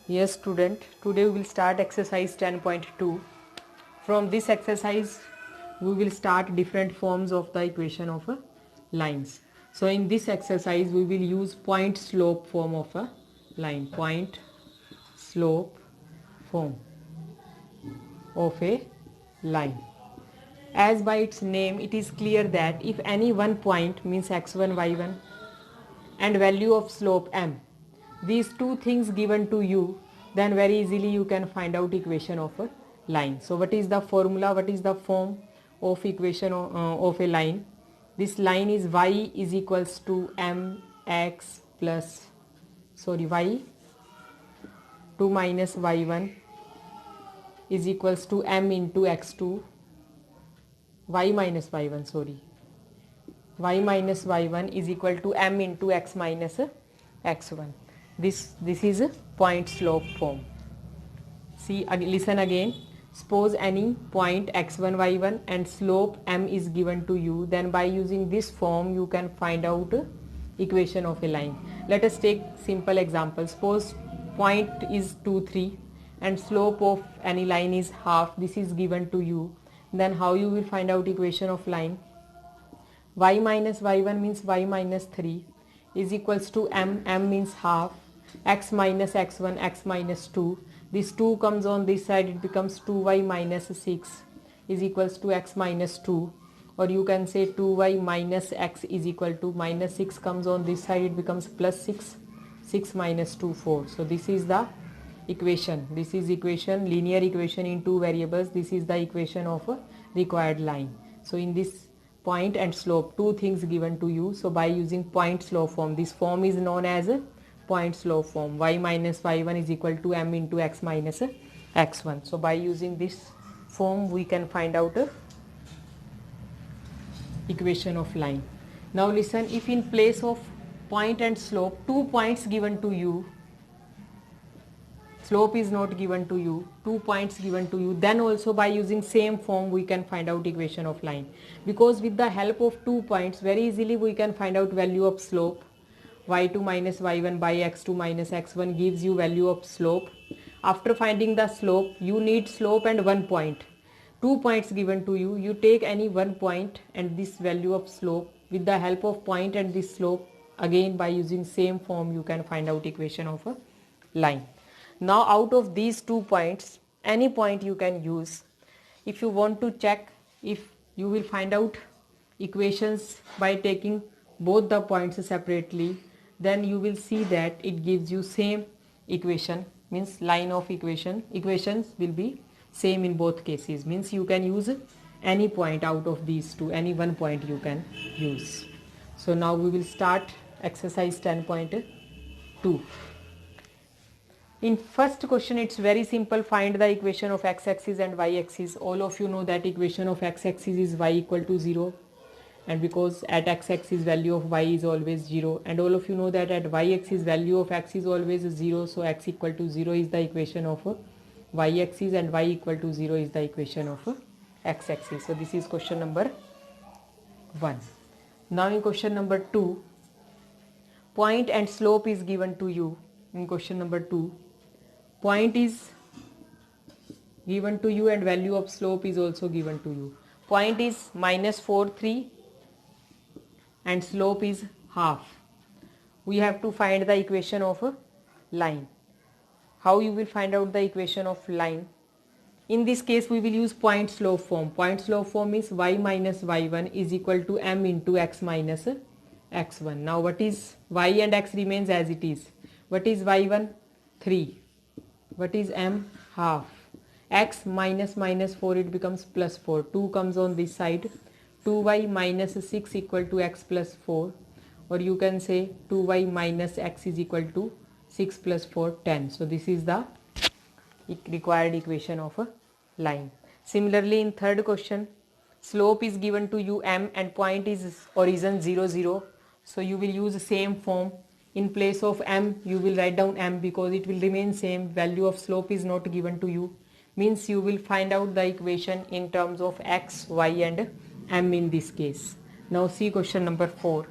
Yes student, today we will start exercise 10.2. From this exercise we will start different forms of the equation of a lines. So in this exercise we will use point slope form of a line, point slope form of a line. As by its name it is clear that if any one point means x1 y1 and value of slope m, these two things given to you, then very easily you can find out equation of a line. So what is the formula, what is the form of equation of a line? This line is y is equals to mx plus y 2 minus y1 is equals to m into x2 y minus y1 y minus y1 is equal to m into x minus x1. This is a point slope form. See, listen again. Suppose any point x1 y1 and slope m is given to you, then by using this form you can find out equation of a line. Let us take simple example. Suppose point is 2 3 and slope of any line is half. This is given to you. Then how you will find out equation of line? Y minus y1 means y minus 3 is equals to m means half, x minus x1 x minus 2. This 2 comes on this side, it becomes 2y minus 6 is equals to x minus 2, or you can say 2y minus x is equal to minus 6 comes on this side, it becomes plus 6 minus 2 4. So this is the equation, this is equation, linear equation in two variables. This is the equation of a required line. So in this point and slope, two things given to you. So by using point slope form, this form is known as a point slope form. Y minus y1 is equal to m into x minus x1. So by using this form we can find out a equation of line. Now listen, if in place of point and slope, 2 points given to you, slope is not given to you, 2 points given to you, then also by using same form we can find out equation of line, because with the help of 2 points very easily we can find out value of slope. Y2 minus y1 by x2 minus x1 gives you value of slope. After finding the slope you need slope and 1 point. 2 points given to you, you take any 1 point and this value of slope. With the help of point and this slope, again by using same form you can find out equation of a line. Now out of these 2 points, any point you can use. If you want to check if you will find out equations by taking both the points separately, then you will see that it gives you same equation, means line of equations will be same in both cases, means you can use any point out of these two, any one point you can use. So now we will start exercise 10.2. In first question it's very simple, find the equation of x-axis and y-axis. All of you know that equation of x-axis is y equal to 0, and because at x-axis value of y is always 0, and all of you know that at y-axis value of x is always 0, so x equal to 0 is the equation of y-axis and y equal to 0 is the equation of x-axis. So this is question number 1. Now in question number 2, point and slope is given to you. In question number 2, point is given to you and value of slope is also given to you. Point is minus 4 3 and slope is half. We have to find the equation of a line. How you will find out the equation of line? In this case we will use point slope form. Point slope form is y minus y1 is equal to m into x minus x1. Now what is y and x remains as it is. What is y1? 3. What is m? Half. X minus 4, it becomes plus 4. 2 comes on this side. 2y minus 6 equal to x plus 4, or you can say 2y minus x is equal to 6 plus 4 10. So this is the required equation of a line. Similarly in third question, slope is given to you m and point is origin 0 0. So you will use the same form. In place of m you will write down m because it will remain same. Value of slope is not given to you, means you will find out the equation in terms of x, y and m in this case. Now see question number 4.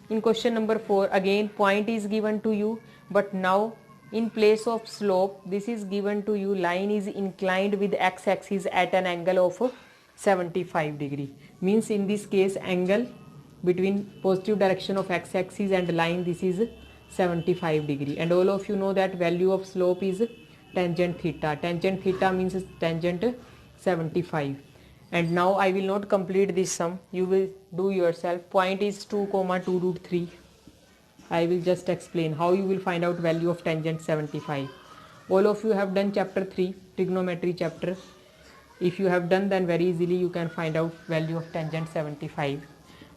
In question number 4 again point is given to you, but now In place of slope, this is given to you, line is inclined with x-axis at an angle of 75 degree. Means in this case angle between positive direction of x-axis and line, this is 75 degree, and all of you know that value of slope is tangent theta. Tangent theta means tangent 75. And now I will not complete this sum, you will do yourself. Point is 2 comma 2 root 3. I will just explain how you will find out value of tangent 75. All of you have done chapter 3, trigonometry chapter. If you have done, then very easily you can find out value of tangent 75,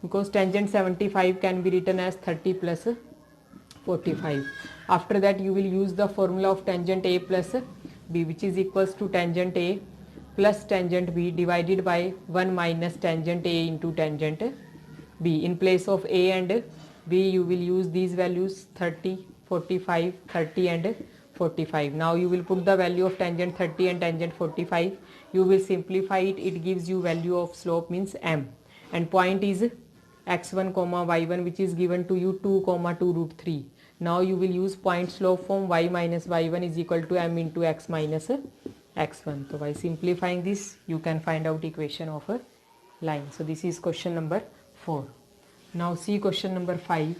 because tangent 75 can be written as 30 plus 45. After that you will use the formula of tangent A plus B, which is equals to tangent A plus tangent B divided by 1 minus tangent A into tangent B. In place of A and B you will use these values 30, 45, 30 and 45. Now you will put the value of tangent 30 and tangent 45. You will simplify it. It gives you value of slope means m, and point is x1 comma y1, which is given to you 2 comma 2 root 3. Now you will use point slope form, y minus y1 is equal to m into x minus x1. So by simplifying this you can find out equation of a line. So this is question number 4. Now see question number 5.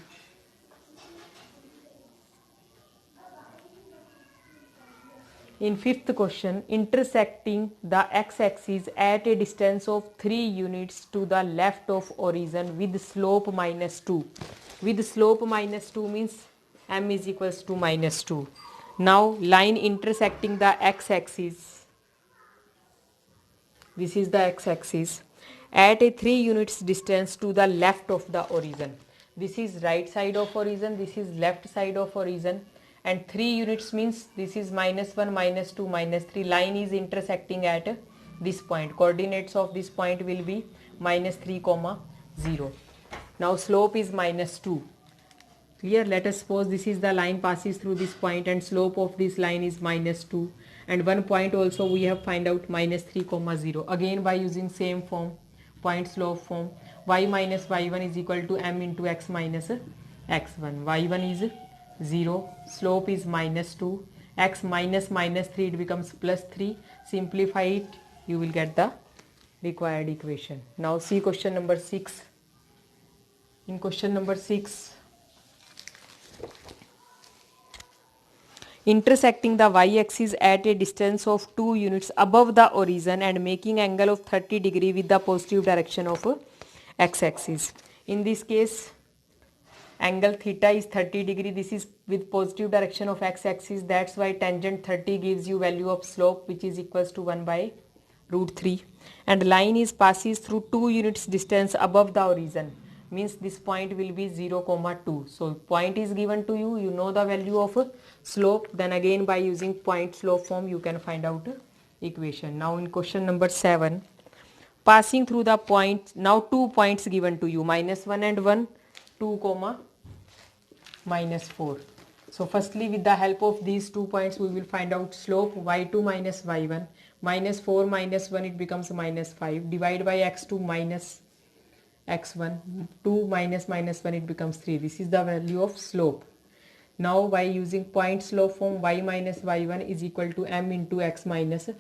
In fifth question, intersecting the x-axis at a distance of 3 units to the left of origin with slope minus 2. With slope minus 2 means m is equals to minus 2. Now line intersecting the x-axis, this is the x-axis, at a 3 units distance to the left of the origin. This is right side of origin, this is left side of origin, and 3 units means this is minus 1, minus 2, minus 3. Line is intersecting at this point. Coordinates of this point will be minus 3 comma 0. Now slope is minus 2. Here let us suppose this is the line passes through this point and slope of this line is minus 2, and one point also we have find out minus 3 comma 0. Again by using same form, point slope form, y minus y1 is equal to m into x minus x1. y1 is 0, slope is minus 2, x minus minus 3, it becomes plus 3. Simplify it, you will get the required equation. Now see question number 6. In question number 6, intersecting the y-axis at a distance of 2 units above the origin and making angle of 30 degree with the positive direction of x-axis. In this case angle theta is 30 degree, this is with positive direction of x-axis, that's why tangent 30 gives you value of slope which is equals to 1 by root 3, and line is passes through 2 units distance above the origin, means this point will be 0 comma 2. So point is given to you, you know the value of slope, then again by using point slope form you can find out equation. Now in question number 7, passing through the point, now 2 points given to you, minus 1 and 1, 2 comma minus 4. So firstly with the help of these 2 points we will find out slope, y2 minus y1, minus 4 minus 1 it becomes minus 5, divide by x2 minus x1, 2 minus minus 1 it becomes 3. This is the value of slope. Now by using point slope form, y minus y1 is equal to m into x minus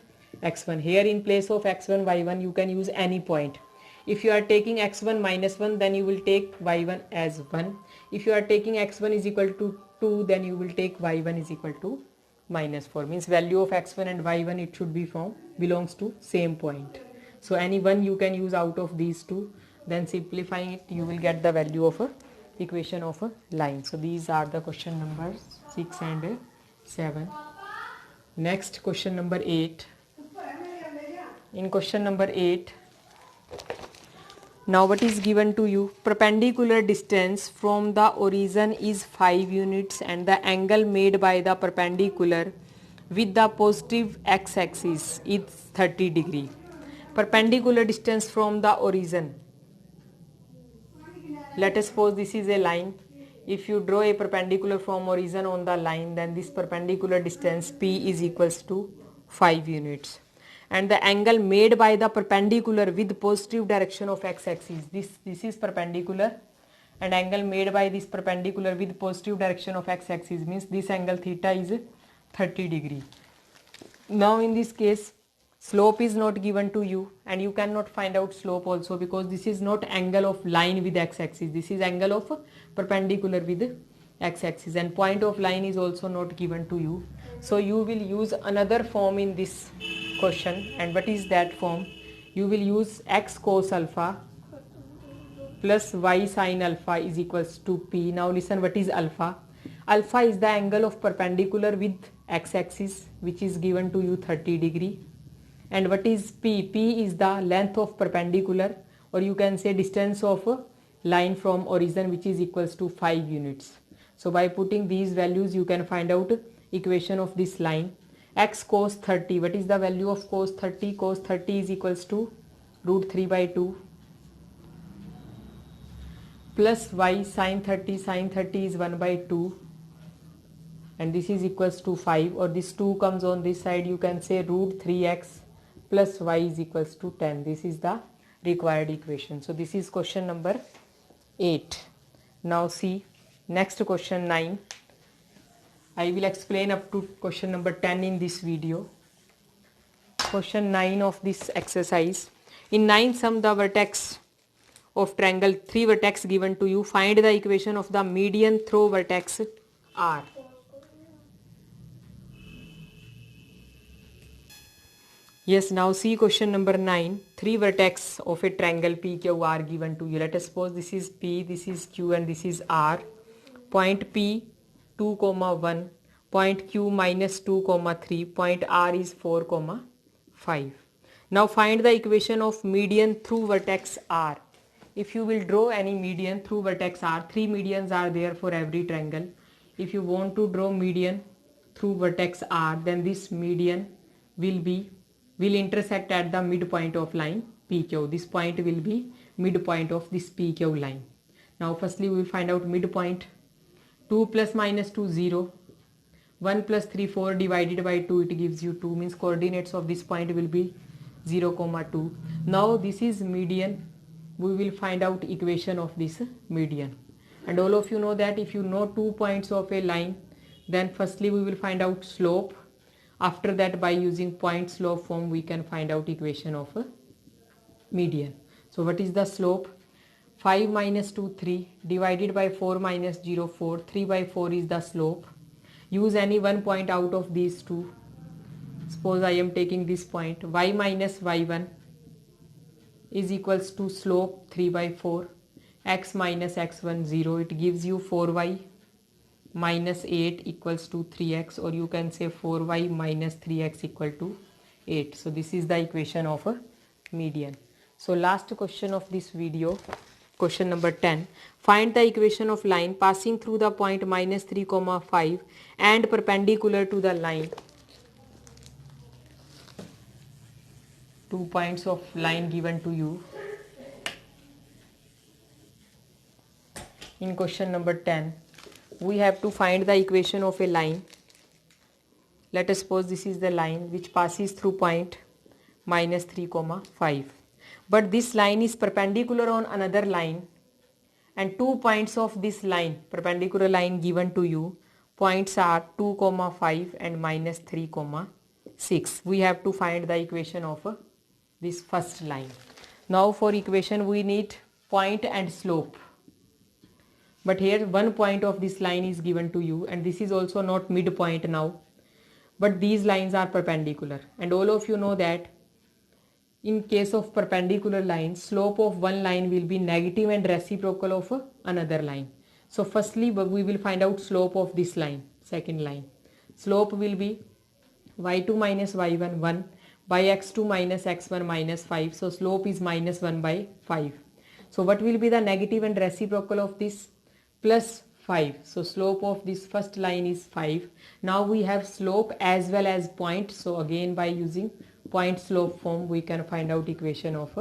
x1. Here in place of x1 y1 you can use any point. If you are taking x1 minus 1, then you will take y1 as 1. If you are taking x1 is equal to 2, then you will take y1 is equal to minus 4. Means value of x1 and y1 it should be from belongs to same point. So any one you can use out of these two. Then simplifying it you will get the value of a equation of a line. So these are the question numbers 6 and 7. Next question number 8. In question number 8, now what is given to you? Perpendicular distance from the origin is 5 units and the angle made by the perpendicular with the positive x-axis is 30 degree. Perpendicular distance from the origin. Let us suppose this is a line. If you draw a perpendicular from origin on the line, then this perpendicular distance P is equals to 5 units. And the angle made by the perpendicular with positive direction of x-axis, this is perpendicular, and angle made by this perpendicular with positive direction of x-axis means this angle theta is 30 degree. Now in this case slope is not given to you and you cannot find out slope also, because this is not angle of line with x-axis, this is angle of perpendicular with x-axis, and point of line is also not given to you. So you will use another form in this question. And what is that form? You will use x cos alpha plus y sin alpha is equals to p. Now listen, what is alpha? Alpha is the angle of perpendicular with x-axis which is given to you 30 degree. And what is p? P is the length of perpendicular, or you can say distance of a line from origin, which is equals to 5 units. So by putting these values you can find out equation of this line. X cos 30, what is the value of cos 30? Cos 30 is equals to root 3 by 2 plus y sin 30, sin 30 is 1 by 2, and this is equals to 5, or this 2 comes on this side, you can say root 3x plus y is equals to 10. This is the required equation. So this is question number 8. Now see next question 9. I will explain up to question number 10 in this video. Question 9 of this exercise. In 9 sum the vertex of triangle, 3 vertex given to you. Find the equation of the median through vertex R. Yes, now see question number 9. 3 vertex of a triangle PQ are given to you. Let us suppose this is P, this is Q and this is R. Point P 2, 1, point Q minus 2, 3, point R is 4, 5. Now find the equation of median through vertex R. If you will draw any median through vertex R, 3 medians are there for every triangle. If you want to draw median through vertex R, then this median will intersect at the midpoint of line PQ. This point will be midpoint of this PQ line. Now firstly we will find out midpoint. 2 plus minus 2 0, 1 plus 3 4 divided by 2 it gives you 2, means coordinates of this point will be 0, 2. Now this is median. We will find out equation of this median, and all of you know that if you know 2 points of a line, then firstly we will find out slope. After that by using point slope form we can find out equation of a median. So what is the slope? 5 minus 2 3 divided by 4 minus 0 4, 3 by 4 is the slope. Use any one point out of these two. Suppose I am taking this point, y minus y1 is equals to slope 3 by 4, x minus x1 0, it gives you 4y minus 8 equals to 3x, or you can say 4y minus 3x equal to 8. So this is the equation of a median. So last question of this video, question number 10. Find the equation of line passing through the point minus 3, 5 and perpendicular to the line. 2 points of line given to you. In question number 10, we have to find the equation of a line. Let us suppose this is the line which passes through point minus 3, 5. But this line is perpendicular on another line, and 2 points of this line, perpendicular line given to you, points are 2, 5 and minus 3, 6. We have to find the equation of this first line. Now for equation we need point and slope. But here one point of this line is given to you, and this is also not midpoint now. But these lines are perpendicular, and all of you know that in case of perpendicular line, slope of one line will be negative and reciprocal of another line. So firstly we will find out slope of this line, second line. Slope will be y2 minus y1 1 by x2 minus x1 minus 5. So slope is minus 1 by 5. So what will be the negative and reciprocal of this? Plus 5. So slope of this first line is 5. Now we have slope as well as point. So again by using point slope form we can find out equation of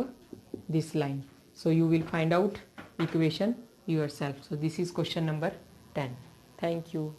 this line. So you will find out equation yourself. So this is question number 10. Thank you.